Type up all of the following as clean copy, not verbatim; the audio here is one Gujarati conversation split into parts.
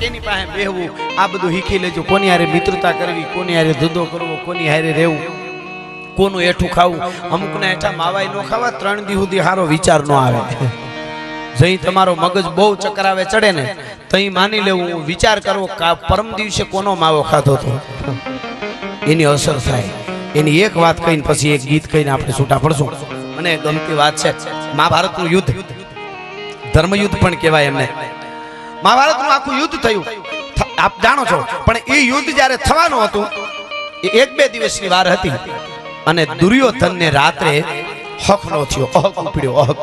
કેની પાસે બેહવું આ બધું શીખી લેજો. કોની હારે મિત્રતા કરવી, કોની હારે ધંધો કરવો, કોની હારે રહેવું, કોનું એઠું ખાવું. અમુકને એઠા માવાય ન ખાવા 3 દી સુધી સારો વિચાર ન આવે. જઈ તમારો મગજ બહુ ચકરાવે ચડે ને તઈ માની લેવું વિચાર કરવો પરમ દિવસે કોનો માવો ખાધો હતો, એની અસર થાય. એની એક વાત કહીને પછી એક ગીત કહીને આપણે છૂટા પડશું. અને ગમતી વાત છે મહાભારતનું યુદ્ધ, ધર્મયુદ્ધ પણ કહેવાય એમને. મહાભારતનું આખું યુદ્ધ થયું આપ જાણો છો, પણ એ યુદ્ધ જ્યારે થવાનું હતું એ 1-2 દિવસની વાર હતી. અને દુર્યોધનને રાત્રે હક નો થયો, અહક ઉપડ્યો. અહક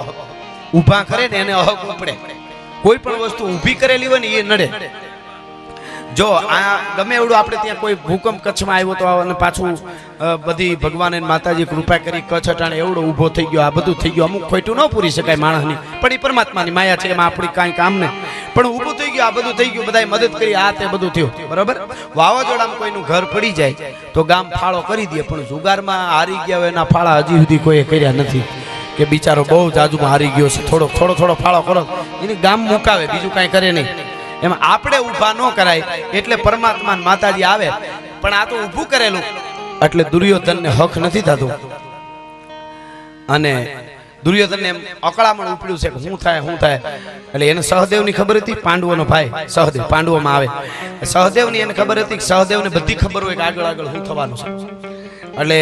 ઊભા કરે ને એને અહક ઉપડે. કોઈ પણ વસ્તુ ઊભી કરેલી હોય ને એ નડે. જો આ ગમે એવડું આપણે ત્યાં કોઈ ભૂકંપ કચ્છમાં આવ્યો તો અને પાછું બધી ભગવાન માતાજી કૃપા કરી કચ્છ અટાણે એવડો ઊભો થઈ ગયો, આ બધું થઈ ગયું. અમુક ખોટું ન પૂરી શકાય માણસની, પણ એ પરમાત્માની માયા છે, એમાં આપણી કાંઈ કામ નહીં. પણ ઊભું થઈ ગયું, આ બધું થઈ ગયું, બધાએ મદદ કરી, આ તે બધું થયું બરાબર. વાવાઝોડામાં કોઈનું ઘર પડી જાય તો ગામ ફાળો કરી દે, પણ જુગારમાં હારી ગયા હોય એના ફાળા હજી સુધી કોઈએ કર્યા નથી. કે બિચારો બહુ જાજુમાં હારી ગયો છે, થોડો ફાળો કરો, એને ગામ મુકાવે, બીજું કાંઈ કરે નહીં. એમાં આપણે ઊભા ન કરાય એટલે પરમાત્મા માતાજી આવે. પણ આ તો ઊભું કરેલું એટલે દુર્યોધનને હક નથી થતું. અને દુર્યોધનને એમ અકળામણ ઉપડ્યું છે કે શું થાય. એટલે એને સહદેવની ખબર હતી, પાંડવોનો ભાઈ સહદેવ પાંડવોમાં આવે. સહદેવની એને ખબર હતી, સહદેવને બધી ખબર હોય કે આગળ શું થવાનું છે. એટલે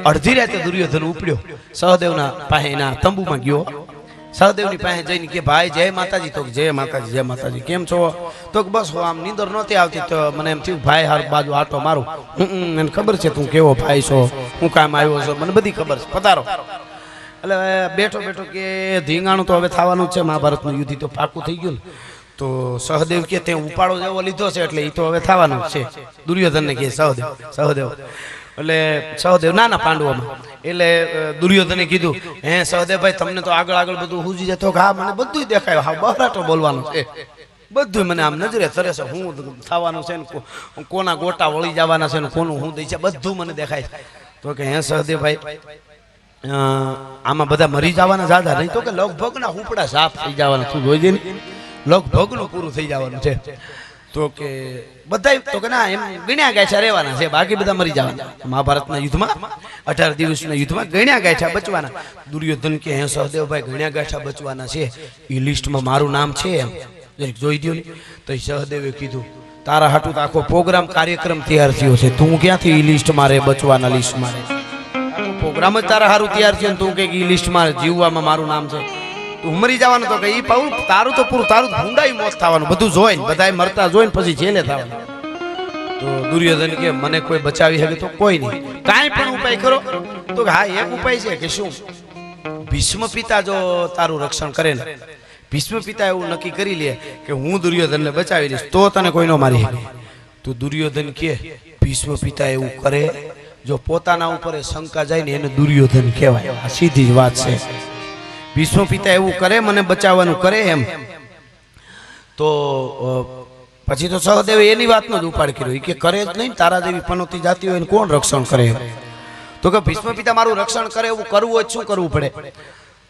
અડધી રાતે દુર્યોધન ઉપડ્યો, સહદેવના પાસે એના તંબુમાં ગયો. સહદેવની પાસે જઈને કે ભાઈ જય માતાજી. તો જય માતાજી કેમ છો? તો બસ આમ નીંદર નહોતી આવતી તો મને એમ થયું ભાઈ હાર બાજુ આટો મારું. મને ખબર છે તું કેવો ભાઈ છો, હું કામ આવ્યો છો, મને બધી ખબર છે, પધારો. એટલે બેઠો કે ધીંગાણું તો હવે થવાનું જ છે, મહાભારતનું યુદ્ધ તો પાકું થઈ ગયું ને. તો સહદેવ કે તે ઉપાડો જેવો લીધો છે એટલે એ તો હવે થવાનું જ છે. દુર્યોધનને કે સહદેવ એટલે સહદેવ નાના પાંડવોમાં. એટલે દુર્યોધને કીધું હે સહદેવભાઈ તમને તો આગળ બધું હુજી જતો. હા મને બધું દેખાયું, હા બહરાટો બોલવાનું છે, બધું મને આમ નજરે તરે છે, હું થવાનું છે ને કોના ગોટા વળી જવાના છે ને કોનું હું દઈ છે બધું મને દેખાય. તો કે હે સહદેવભાઈ આમાં બધા મરી જવાના જાદા નહીં. તો કે લગભગના હુપડા સાફ થઈ જવાના, તું જોઈજે ને લગભગનું પૂરું થઈ જવાનું છે. તો કે બધા તો કે ના એમ ગણ્યા ગાંઠ્યા રહેવાના છે, બાકી બધા મરી જવાના. મહાભારતના યુદ્ધમાં 18 દિવસના યુદ્ધમાં ગણ્યા ગાંઠ્યા બચવાના. દુર્યોધન કે હે સહદેવભાઈ ગણ્યા ગાંઠ્યા બચવાના છે, એ લિસ્ટમાં મારું નામ છે એમ જરીક જોઈ દો ને. તો સહદેવે કીધું તારા હાટું તો આખો પ્રોગ્રામ કાર્યક્રમ તૈયાર થયો છે, તું ક્યાંથી એ લિસ્ટમાં રહે, બચવાના લિસ્ટમાં રહે? આખો પ્રોગ્રામ જ તારા હારું તૈયાર થયો ને તું કે એ લિસ્ટમાં જીવવામાં મારું નામ છે, તું મરી જવાનું. તો કે ઈ પાઉલ તારું તો પૂરું, તારું ભૂંડાઈ મોત થવાનું, બધું જોઈને બધાય મરતા જોઈને પછી જેલે થવાનું. તો દુર્યોધન કે મને કોઈ બચાવી શકે? તો કોઈ નહીં, કાંઈ પણ ઉપાય કરો. તો હા એક ઉપાય છે કે શું, ભીષ્મ પિતા જો તારું રક્ષણ કરે ને, ભીષ્મ પિતા એવું નક્કી કરી લે કે હું દુર્યોધનને બચાવી લઈશ તો તને કોઈ ન મારી શકે. તો દુર્યોધન કે ભીષ્મ પિતા એવું કરે, જો પોતાના ઉપર શંકા જાય ને એને દુર્યોધન કહેવાય. આ સીધી જ વાત છે. ભીષ્મ પિતા એવું કરે, મને બચાવવાનું કરે એમ. તો પછી તો સહદેવે એની વાતનો જ ઉપાડ કર્યો, એ કે કરે જ નહીં, તારા જેવી પનોતી જાતિ હોય કોણ રક્ષણ કરે? તો કે ભીષ્મ પિતા મારું રક્ષણ કરે એવું કરવું હોય શું કરવું પડે?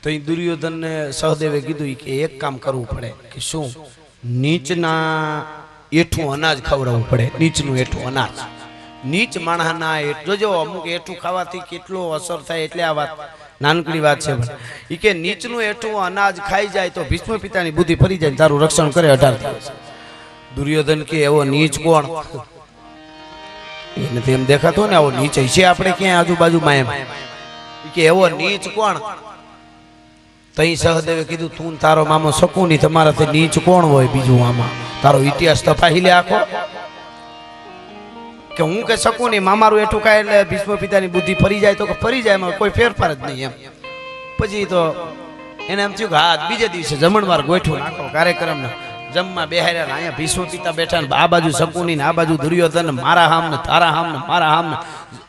તો એ દુર્યોધનને સહદેવે કીધું કે એક કામ કરવું પડે. કે શું? નીચના એઠું અનાજ ખવડાવવું પડે, નીચનું એઠું અનાજ. નીચ માણસના જોજો અમુક એઠું ખાવાથી કેટલો અસર થાય. એટલે આ વાત નાનકડી વાત છે, એ કે નીચનું એઠું અનાજ ખાઈ જાય તો ભીષ્મ પિતાની બુદ્ધિ ફરી જાય, તારું રક્ષણ કરે 18 દિવસ. દુર્યોધન કે એવો નીચ કોણ? એને તો એમ દેખાતો ને આવો નીચ છે આપણે ક્યાંય આજુબાજુમાં એમ. કે એવો નીચ કોણ? તઈ સહદેવે કીધું તું તારો મામો શકુની, તમારાથી નીચ કોણ હોય બીજું? આમાં તારો ઇતિહાસ તપાસી લે આખો. કે હું કે શકુની મામારું એઠું ખાય એટલે ભીષ્મ પિતાની બુદ્ધિ ફરી જાય? તો કે ફરી જાય, એમાં કોઈ ફેરફાર જ નહીં એમ. પછી તો એને એમ થયું કે હા બીજે દિવસે જમણવાર ગોઠવું નાખો કાર્યક્રમ. જમવા બેહાર્યા, અહીંયા ભીષ્મ પિતા બેઠા ને આ બાજુ શકુની ને આ બાજુ દુર્યોધન, મારા હામ ને તારા હામ ને મારા હામ ને.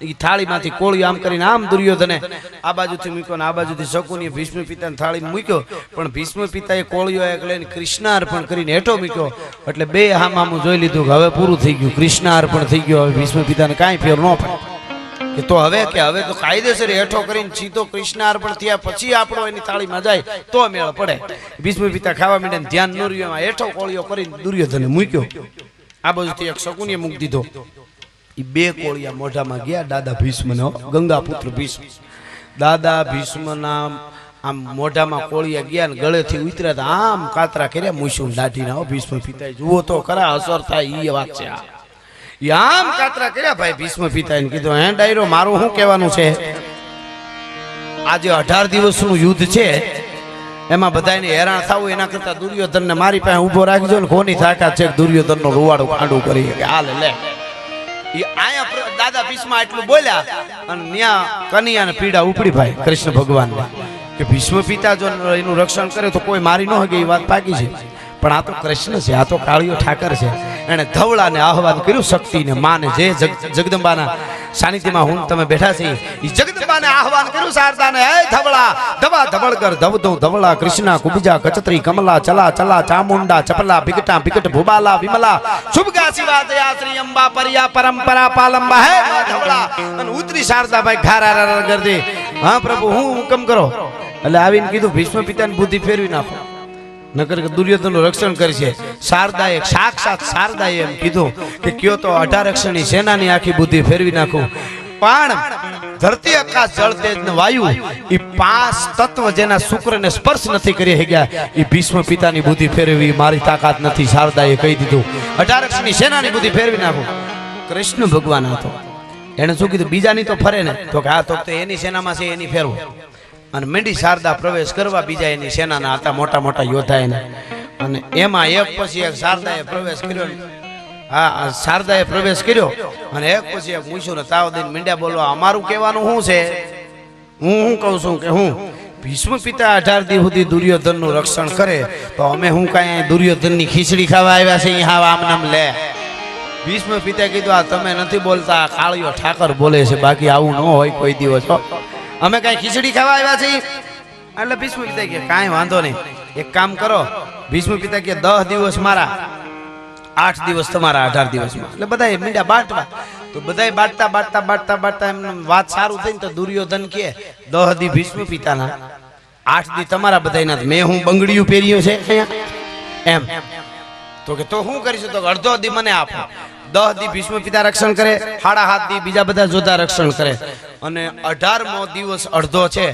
એ થાળીમાંથી કોળિયું આમ કરીને આમ દુર્યોધને આ બાજુથી મૂક્યો ને આ બાજુથી શકુની ભીષ્મ પિતાને થાળી મૂક્યો. પણ ભીષ્મ પિતાએ કોળિયો એક લઈને કૃષ્ણાર્પણ કરીને હેઠો મૂક્યો. એટલે બે હામ જોઈ લીધું કે હવે પૂરું થઈ ગયું, કૃષ્ણાર્પણ થઈ ગયો, હવે ભીષ્મ પિતાને કાંઈ ફેર ન પડે. કે તો હવે તો કાયદેસર હેઠો કરીને સીધો કૃષ્ણ અર્પણ થયા પછી આપણો એની થાળીમાં જાય તો મેળ પડે. ભીષ્મ પિતા ખાવા માંડે ધ્યાન ન રહ્યું, એમાં હેઠો કોળિયો કરીને દુર્યોધને મૂક્યો. આ બાજુથી એક શકુનીએ મૂકી દીધો. એ બે કોળિયા મોઢામાં ગયા દાદા ભીષ્મનો, ગંગા પુત્ર ભીષ્મ. દાદા ભીષ્મના આમ મોઢામાં કોળિયા ગયા ને ગળેથી ઉતર્યા, આમ કાતરા કર્યા મૂછું દાઢીના. ભીષ્મ પિતાએ જુઓ તો ખરા, અસર થાય એ વાત છે. આમ કાતરા કર્યા ભાઈ ભીષ્મ પિતાએ કીધું, હે ડાયરો મારું શું કહેવાનું છે? આજે 18 દિવસનું યુદ્ધ છે, એમાં બધાને હેરાન થવું એના કરતા દુર્યોધનને મારી પાસે ઊભો રાખજો ને કોની તાકાત છે દુર્યોધનનો રૂવાડો ખાંડું કરી કે હાલ લે. એ આયા દાદા ભીષ્મ એટલું બોલ્યા અને ન્યા કનૈયાને પીડા ઉપડી ભાઈ કૃષ્ણ ભગવાનને કે ભીષ્મ પિતા જો એનું રક્ષણ કરે તો કોઈ મારી ન શકે, એ વાત પાકી છે. પણ આ તો કૃષ્ણ છે, આ તો કાળિયો ઠાકર છે. એને ધવળાને આહવાન કર્યું, શક્તિને માને જે જગદંબાના સાનિધ્યમાં હું તમે બેઠા છે એ જગદંબાને આહવાન કર્યું શારદાને, હે ધવળા ધવા ધવળ કર ધવધો ધવળા કૃષ્ણા કુબિજા કચત્રી કમલા ચલા ચલા ચામુંડા ચપલા બિકટા બિકટ ભૂબાલા વિમલા શુભગા શિવા દયા શ્રી અંબા પરિયા પરંપરા પાલંબા, હે ધવળા. અને ઉતરી શારદાભાઈ ઘારા ગરદે, હા પ્રભુ હું હુકમ કરો. એટલે આવીને કીધું ભીષ્મ પિતાની બુદ્ધિ ફેરવી નાખો, નકર કે દુર્યોધનનું રક્ષણ કરશે. શારદાએ સાક્ષાત શારદાએ એમ કીધું કે કયો તો 18 અક્ષરની સેનાની આખી બુદ્ધિ ફેરવી નાખું. પણ ધરતી આકાશ જળ તેજ ને વાયુ એ 5 તત્વ જેના શુક્રને સ્પર્શ નથી કરી શક્યા, એ ભીષ્મ પિતાની બુદ્ધિ ફેરવી મારી તાકાત નથી. શારદાએ કહી દીધું 18 અક્ષરની સેનાની બુદ્ધિ ફેરવી નાખું. કૃષ્ણ ભગવાન હતો, એને શું કીધું બીજાની તો ફરે ને, તો કે હા તો એની સેનામાં છે એની ફેરવું. અને મેંડી શારદા પ્રવેશ કરવા બીજા એની સેનાના હતા મોટા મોટા યોદ્ધા એને. અને એમાં એક પછી એક શારદાએ પ્રવેશ કર્યો. હા શારદાએ પ્રવેશ કર્યો અને એક પછી એક મૂછું ને તાવ દઈને મીંડ્યા બોલવા. અમારું કહેવાનું શું છે? હું કહું છું કે હું ભીષ્મ પિતા 18 દી સુધી દુર્યોધનનું રક્ષણ કરે તો અમે હું કાંઈ દુર્યોધનની ખીચડી ખાવા આવ્યા છે હા આમ નામ લે. ભીષ્મ પિતાએ કીધું આ તમે નથી બોલતા, કાળિયો ઠાકર બોલે છે, બાકી આવું ન હોય કોઈ દિવસ. અમે કઈ ખીચડી ખાવા આવ્યા છીએ? એટલે ભીષ્મ પિતા કે કાંઈ વાંધો નહીં, એક કામ કરો. ભીષ્મ પિતા કે 10 દિવસ મારા, 8 દિવસ તમારા, 18 દિવસમાં. એટલે બધા મીંડા બાંટવા. તો બધા બાંટતા એમને વાત સારું થઈ ને તો દુર્યોધન કે 10 દી ભીષ્મ પિતાના, 8 દી તમારા બધાના. મેં હું બંગડીયું પહેર્યું છે એમ. તો કે તો શું કરીશું? તો અડધો દી મને આપો. 10 દી ભીષ્મ પિતા રક્ષણ કરે, 7.5 દી બીજા બધા જોધા રક્ષણ કરે. અને 18મો દિવસ અડધો છે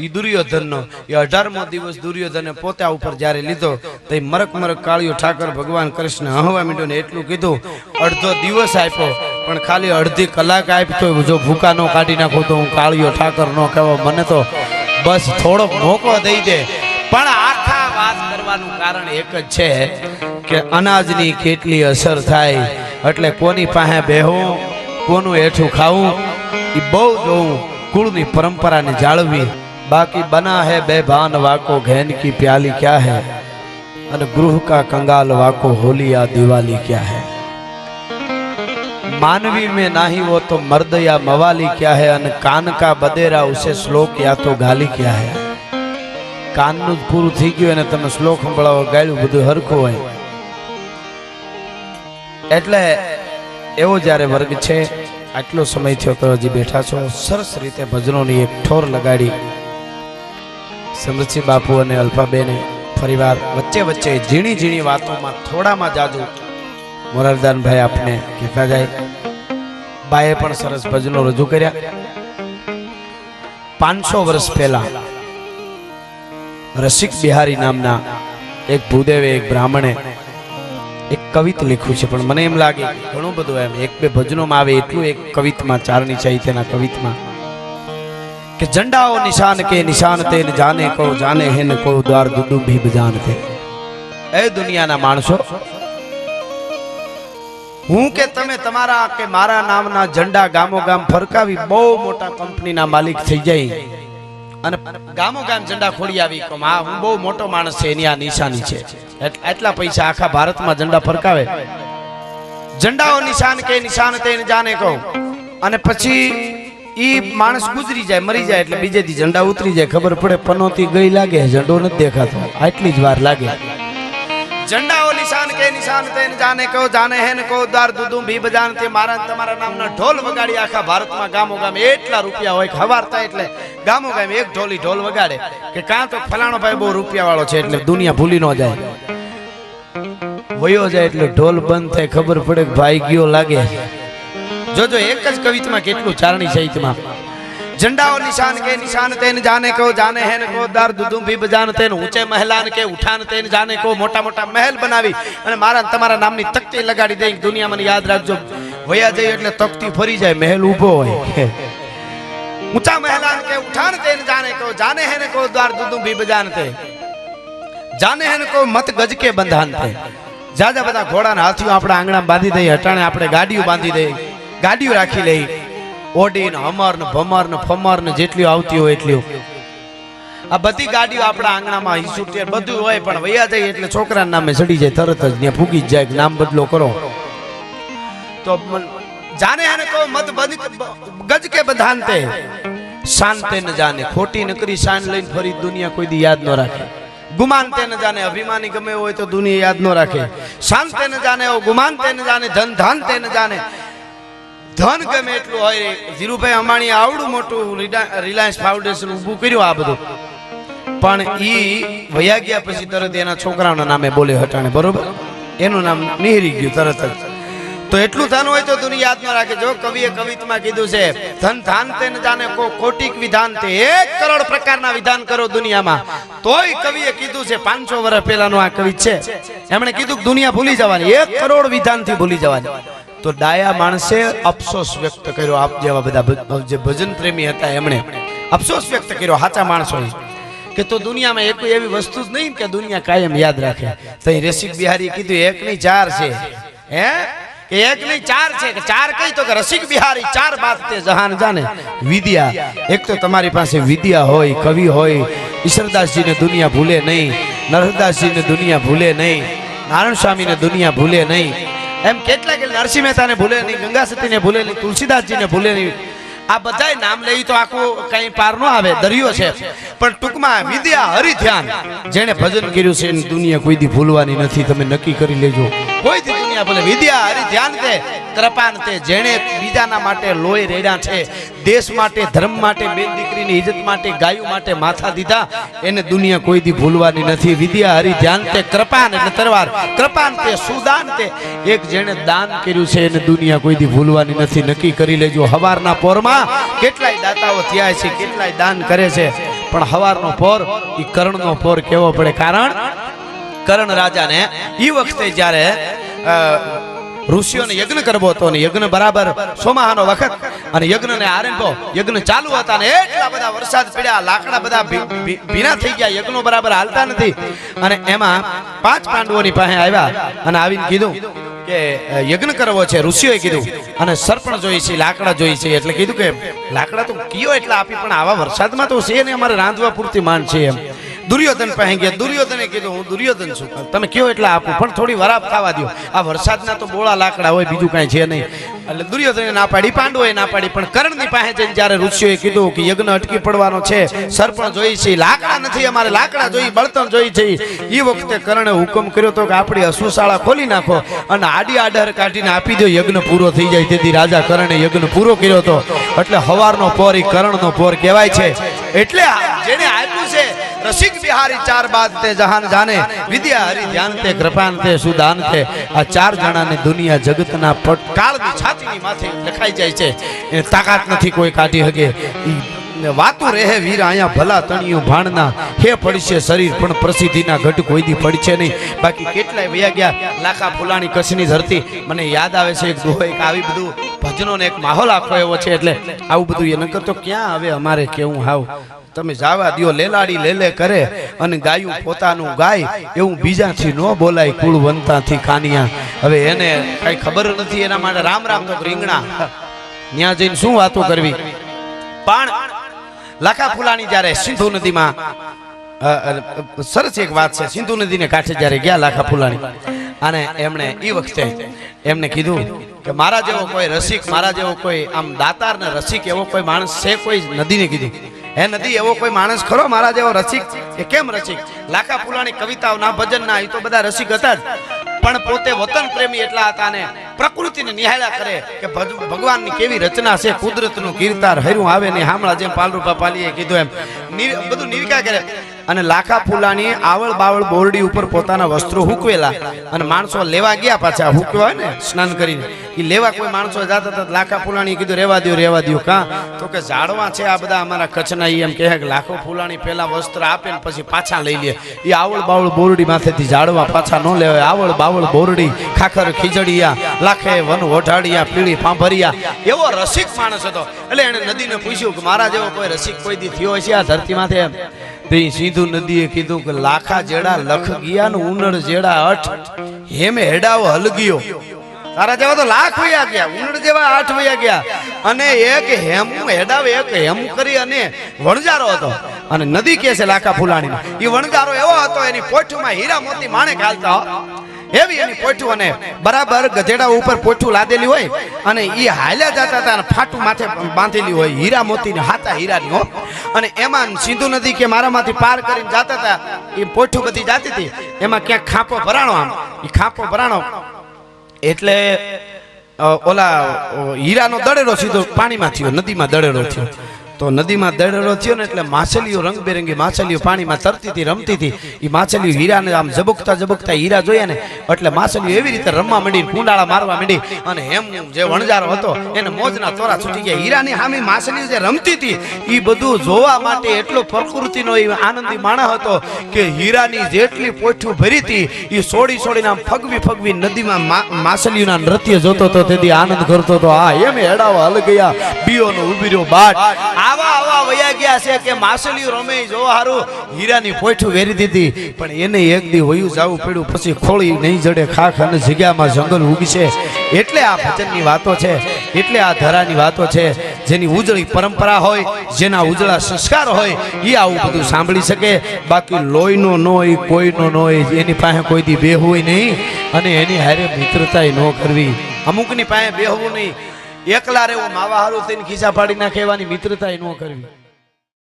એ દુર્યોધનનો. એ 18મો દિવસ દુર્યોધને પોતા ઉપર જ્યારે લીધો તો એ મરક કાળિયો ઠાકર ભગવાન કૃષ્ણ હવા મીંડો ને એટલું કીધું, અડધો દિવસ આપ્યો પણ ખાલી અડધી કલાક આપ્યો. જો ભૂકા નો કાઢી નાખો તો હું કાળિયો ઠાકર નો કહેવો, મને તો બસ થોડોક મોકો દઈ દે. પણ આખા વાત કરવાનું કારણ એક જ છે કે અનાજની કેટલી અસર થાય, એટલે કોની પાસે બેહવું, કોનું હેઠું ખાવું એ બહુ જોવું, કુળની પરંપરાને જાળવી. બાકી બના હે બેભાન વાકો ઘેન કી પ્યાલી ક્યા હે, અને ગૃહ કા કંગાલ વાકો હોલી યા દિવાલી ક્યા હે. मानवी में नहीं वो तो मर्द या मवाली क्या है, અને કાન કા બદેરા ઉસે શ્લોક યા તો ગાલી क्या है. કાનનું પૂરું થઈ ગયું અને તમે શ્લોક સંભળાવો, ગાયું બધું હરખું હોય. એટલે એવો જ્યારે વર્ગ છે. આટલો સમય થયો તો હજી બેઠા છો, સરસ રીતે ભજનોની એક ઠોર લગાડી સમરસિંહ બાપુ અને અલ્પાબેને ફરીવાર વચ્ચે વચ્ચે ઝીણી ઝીણી વાતોમાં થોડામાં જાજુ મોરારદાનભાઈ આપને કહેતા જાય. બાએ પણ સરસ ભજનો રજૂ કર્યા. 500 વર્ષ પહેલા રસિક બિહારી નામના એક ભૂદેવે, એક બ્રાહ્મણે એક કવિત લખ્યું છે. પણ મને એમ લાગે ઘણું બધું એમ 1-2 ભજનોમાં આવે એટલું એક કવિતમાં, ચારણી સાહિત્યના કવિતમાં, કે ઝંડાઓ નિશાન કે નિશાન તે જાને કો જાને હે ને કો દ્વાર દુદુ ભી બજાનતે. એ દુનિયાના માણસો, હું કે તમે તમારા કે મારા નામના ઝંડા ગામો ગામ ફરકાવી બહુ મોટા કંપનીના માલિક થઈ જાય અને ગામો ગામ ઝંડા ખોડી આવી કે હા હું બહુ મોટો માણસ છે, એની આ નિશાની છે, એટલા પૈસા આખા ભારતમાં ઝંડા ફરકાવે. ઝંડાઓ નિશાન કે નિશાન તે જાને કહો. અને પછી ઈ માણસ ગુજરી જાય, મરી જાય, એટલે બીજે દી ઝંડા ઉતરી જાય, ખબર પડે પનોતી ગઈ લાગે, ઝંડો નથી દેખાતો. આટલી જ વાર લાગે. झंडाओ निशान के निशान ते जाने को जाने है न को द्वार दूधू भी बजान ते मारा તમારા નામના ઢોલ વગાડી આખા ભારતમાં ગામો ગામ એટલા રૂપિયા હોય ખવારતા એટલે ગામો ગામ એક ઢોલી ઢોલ વગાડે કે કાં તો ફલાણો ભાઈ બહુ રૂપિયા વાળો છે એટલે દુનિયા ભૂલી ન જાય વયો જાય એટલે ઢોલ બંધ થાય ખબર પડે કે ભાઈ ગયો લાગે જોજો એક જ કવિતામાં કેટલું ચારણી સાહિત્યમાં झंडाओ निशान के निशान तेन जाने को जाने है न को दार दूधू भी बजान तेन ऊंचे महलान के उठान तेन जाने को मोटा मोटा महल बनावी અને મારા તમારા નામની તકતી લગાડી દે દુનિયા મને યાદ રાખજો વયા જાય એટલે તકતી ફરી જાય મહેલ ઊભો હોય ऊंचा महलान के उठान तेन जाने है न को द्वार दूधू भी बजान ते जाने है न को मत गज के बंधान ते જાજા બધા ઘોડાના હાથીઓ આપણા આંગણામાં બાંધી દે હટાણે આપણે ગાડીઓ બાંધી દે ગાડીઓ રાખી લઈ ઓડીન હમર ને ભમર ને ફમર ને જેટલી આવતી હોય એટલી આ બધી ગાડીઓ આપણા આંગણામાં હિસુટેર બધું હોય પણ વયા જાય એટલે છોકરાના નામે ચડી જાય તરત જ ત્યાં ફૂગી જાય કે નામ બદલો કરો તો જાને હને કો મત ગજ કે બધાનતે શાંતે ન જાને ખોટી નકરી શાન લઈને ફરી દુનિયા કોઈ દી યાદ ન રાખે ગુમાનતે ન જાને અભિમાની ગમે હોય તો દુનિયા યાદ ન રાખે શાંતે ન જાને ઓ ગુમાનતે ન જાને ધન ધાનતે ન જાને ધન ગમે એટલું હોય ધીરુભાઈ અંબાણી આવડું મોટું રિલાયન્સ ફાઉન્ડેશન ઊભું કર્યું આ બધું પણ ઈ વયા ગયા પછી તરત એના છોકરાઓના નામે બોલે હટાણે બરોબર એનું નામ નિહરી ગયું તરત જ તો એટલું ધન હોય તો દુનિયા યાદ ન રાખે જો કવિએ કવિતામાં કીધું છે ધન ધાન તે ન જાણે કો કોટિક વિધાન તે 1 કરોડ પ્રકારના વિધાન કરો દુનિયામાં તોય કવિએ કીધું છે 500 વર્ષ પહેલાનું આ કવિ છે એમણે કીધું કે દુનિયા ભૂલી જવાની 1 કરોડ વિધાનથી ભૂલી જવાની તો ડાયા માણસે અફસોસ વ્યક્ત કર્યો આપ જેવા બધા જે ભજન પ્રેમી હતા એમણે અફસોસ વ્યક્ત કર્યો સાચા માણસોએ કે તો દુનિયામાં એક એવી વસ્તુ જ નહીં કે દુનિયા કાયમ યાદ રાખે તો રસિક બિહારી કીધું 1 નહીં 4 છે હે કે 1 નહીં 4 છે કે 4 કઈ તો કે રસિક બિહારી 4 બાત તે જહાન જાને વિદ્યા એક તો તમારી પાસે વિદ્યા હોય કવિ હોય ઈશ્વરદાસજીને દુનિયા ભૂલે નહીં નરહરદાસજીને દુનિયા ભૂલે નહીં નારાયણ સ્વામીને દુનિયા ભૂલે નહીં એમ કેટલા કે નરસિંહ મહેતાને ભૂલે નહીં ગંગા સતીને ભૂલે નહીં તુલસીદાસજીને ભૂલે નહીં આ બધાય નામ લઈ તો આખું કઈ પાર ન આવે દરિયો છે પણ ટૂંકમાં વિદ્યા હરિ ધ્યાન જેણે ભજન કર્યું છે એની દુનિયા કોઈ દી ભૂલવાની નથી તમે નક્કી કરી લેજો કોઈ દી દુનિયા ભૂલે વિદ્યા હરિ ધ્યાન તે કૃપાન તે જેણે બીજાના માટે લોહી રેડ્યા છે દેશ માટે ધર્મ માટે બેન દીકરીની ઇજ્જત માટે ગાયો માટે માથા દીધા એને દુનિયા કોઈ દી ભૂલવાની નથી વિદ્યા હરિ ધ્યાન તે કૃપાન એટલે તરવાર કૃપાન તે સુદાન તે એક જેણે દાન કર્યું છે એને દુનિયા કોઈ દી ભૂલવાની નથી નક્કી કરી લેજો હવારના પોરમાં કેટલાય દાતાઓ થયા છે કેટલાય દાન કરે છે પણ હવારનો પોર ઈ કર્ણનો પોર કેવો પડે કારણ કર્ણ રાજાને ઈ વખતે જ્યારે ઋષિઓને યજ્ઞ કરવો હતો ને યજ્ઞ બરાબર સોમાહાનો વખત અને યજ્ઞને આરંભો યજ્ઞ ચાલુ હતા ને એટલા બધા વરસાદ પડ્યા લાકડા બધા ભીના થઈ ગયા યજ્ઞો બરાબર હાલતા નથી અને એમાં 5 પાંડવોની પાસે આવ્યા અને આવીને કીધું કે યજ્ઞ કરવો છે ઋષિઓએ કીધું અને સરપણ જોઈ છે લાકડા જોઈ છે એટલે કીધું કે લાકડા તો કયો એટલા આપી પણ આવા વરસાદમાં તો છે ને અમારે રાંધવા પૂરતી માંડ છે એમ દુર્યોધન પાસે ગયા દુર્યોધને કીધું હું દુર્યોધન છું તમે કયો એટલા આપું પણ થોડી વરાપ થવા દો આ વરસાદના તો બોળા લાકડા હોય બીજું કાંઈ છે નહીં એટલે દુર્યોધને ના પાડી પાંડવોએ ના પાડી પણ કર્ણની પાસે જઈને જ્યારે ઋષિઓએ કીધું કે યજ્ઞ અટકી પડવાનો છે સરપણ જોઈ છે લાકડા નથી અમારે લાકડા જોઈ બળતણ જોઈ છે એ વખતે કર્ણે હુકમ કર્યો તો કે આપણી અસુશાળા ખોલી નાખો અને આડી આડર કાઢીને આપી દો યજ્ઞ પૂરો થઈ જાય તેથી રાજા કર્ણે યજ્ઞ પૂરો કર્યો હતો એટલે હવારનો પોર ઈ કર્ણનો પોર કહેવાય છે એટલે જેને આપ્યું છે રસિક બિહારી 4 બાત તે જહાન જાને વિદ્યા હરિ ધ્યાન તે કૃપાન તે સુદાન તે આ 4 જણાને દુનિયા જગતના કાળની છાતીની માથે લખાઈ જાય છે એ તાકાત નથી કોઈ કાઢી શકે વાતું રહે વીર આયા ભલા તણિયું ભાણના હે પડશે શરીર પણ પ્રસિદ્ધિના ઘટ કોઈ દી પડશે નહીં બાકી કેટલાય વયા ગયા લાખા ફૂલાણી કચ્છની ધરતી મને યાદ આવે છે એક દોહો એક આવી બધું ભજનોને એક માહોલ આખો એવો છે એટલે આવું બધું એ ન કરતો ક્યાં હવે અમારે કેવું હાવ તમે જાવા દિયો લેલાડી લેલે કરે અને ગાયું પોતાનું ગાય એવું બીજાથી ન બોલાય કુળવંતાથી કાનિયા હવે એને કઈ ખબર નથી એના માટે રામ રામ તો રીંગણા ન્યા જઈને શું વાતો કરવી પણ લાખા ફૂલાણી જ્યારે સિંધુ નદીમાં સરસ એક વાત છે સિંધુ નદીને કાંઠે જ્યારે ગયા લાખા ફૂલાણી અને એમણે એ વખતે એમને કીધું કે મારા જેવો કોઈ રસિક મારા જેવો કોઈ આમ દાતાર ને રસિક એવો કોઈ માણસ છે કોઈ નદીને કીધું હે નદી એવો કોઈ માણસ ખરો મારા જેવો રસિક? એ કેમ રસિક? લાખા ફૂલાણી કવિતાઓના ભજનના એ તો બધા રસિક હતા જ, પણ પોતે વતન પ્રેમી એટલા હતા ને પ્રકૃતિને નિહાળ્યા કરે કે ભગવાનની કેવી રચના છે, કુદરતનું કીર્તાર હર્યું આવે ને હામળા જેમ પાલરૂપા પાલીએ કીધું એમ બધું નિરખા કરે. અને લાખા ફૂલાણી આવળ બાવળ બોરડી ઉપર પોતાના વસ્ત્રો હૂકવેલા અને માણસો લેવા ગયા, પાછા હૂકવા હોય ને સ્નાન કરીને એ લેવા કોઈ માણસો જતા હતા. લાખા ફૂલાણી કીધું રેવા દો કાં? તો કે ઝાડવા છે આ બધા અમારા કચ્છના, એમ કહે કે લાખો ફૂલાણી પેલા વસ્ત્ર આપે ને પછી પાછા લઈ લે. એ આવળ બાવળ બોરડી માથેથી ઝાડવા પાછા ન લેવાય. આવળ બાવળ બોરડી ખાખર ખીજડીયા લાખે વન ઓઢાડિયા પીળી ફાંભરિયા, એવો રસિક માણસ હતો. એટલે એને નદીને પૂછ્યું કે મારા જેવો કોઈ રસિક કોઈ દી થયો છે આ ધરતી માથે? એમ સીધું નદીએ કીધું કે લાખા જેડા લખ ગયા ને ઉનડ જેડા અઠ હેમે હેડાવ હલગીયો. તારા જેવા તો લાખ વયા ગયા, ઉનડ જેવા 8 વયા ગયા. અને એક હેમું હેડાવ એક હેમું કરી અને વણજારો હતો. અને નદી કે છે લાખા ફૂલાણી એ વણજારો એવો હતો, એની પોઠુમાં હીરા મોતી માણેક હાલતા એવી એની પોઠું, અને બરાબર ગધેડા ઉપર પોઠું લાદેલી હોય અને એ હાલ્યા જતા હતા અને ફાટું માથે બાંધેલી હોય હીરા મોતી ને હાથા હીરાની હો. અને એમાં સિંધુ નદી કે મારામાંથી પાર કરીને જતા હતા, એ પોઠું બધી જાતી હતી. એમાં ક્યાંક ખાંપો ભરાણો, આમ એ ખાંપો ભરાણો એટલે ઓલા હીરાનો દડેરો સીધો પાણીમાં થયો, નદીમાં દડેરો થયો. તો નદીમાં દડેરો થયો ને એટલે માછલીઓ રંગબેરંગી માછલીઓ પાણીમાં તરતી હતી, રમતી હતી. એ માછલીઓ હીરાને આમ ઝબકતા હીરા જોયા ને એટલે માછલીઓ એવી રીતે રમવા માંડી, કુંડાળા મારવા માંડી. અને એમ જે વણજારો હતો એને મોજના તોરા છૂટી ગયા. હીરાની સામે માછલીઓ જે રમતી હતી એ બધું જોવા માટે એટલો પ્રકૃતિનો એ આનંદી માણસ હતો કે હીરાની જેટલી પોઠું ભરી હતી એ છોડીને આમ ફગવી નદીમાં માછલીઓના નૃત્ય જોતો હતો, તેથી આનંદ કરતો હતો. આ એમ હેડાવા હલ ગયા બીઓનો ઉભી રહ્યો બાટ. આવા વયા ગયા છે કે માછલીઓ રમે જોવા હારું હીરાની પોઠું વેરી દીધી, પણ એને એક દી વયું જવું પડ્યું. પછી ખોળી નહીં જડે ખાખ અને જગ્યામાં જંગલ ઉગશે. એટલે આ ભજનની વાતો છે, એટલે આ ધરાની વાતો છે. જેની ઉજળી પરંપરા હોય, જેના ઉજળા સંસ્કાર હોય એ આવું બધું સાંભળી શકે. બાકી લોહીનો ન હોય, કોઈનો ન હોય, એની પાસે કોઈ દી બેહવું નહીં અને એની હારે મિત્રતા ન કરવી. અમુકની પાસે બેહવું નહીં, એકલા રહેવું, માવા હારું થઈને ખિસ્સા પાડી નાખે એવાની મિત્રતા ન કરવી.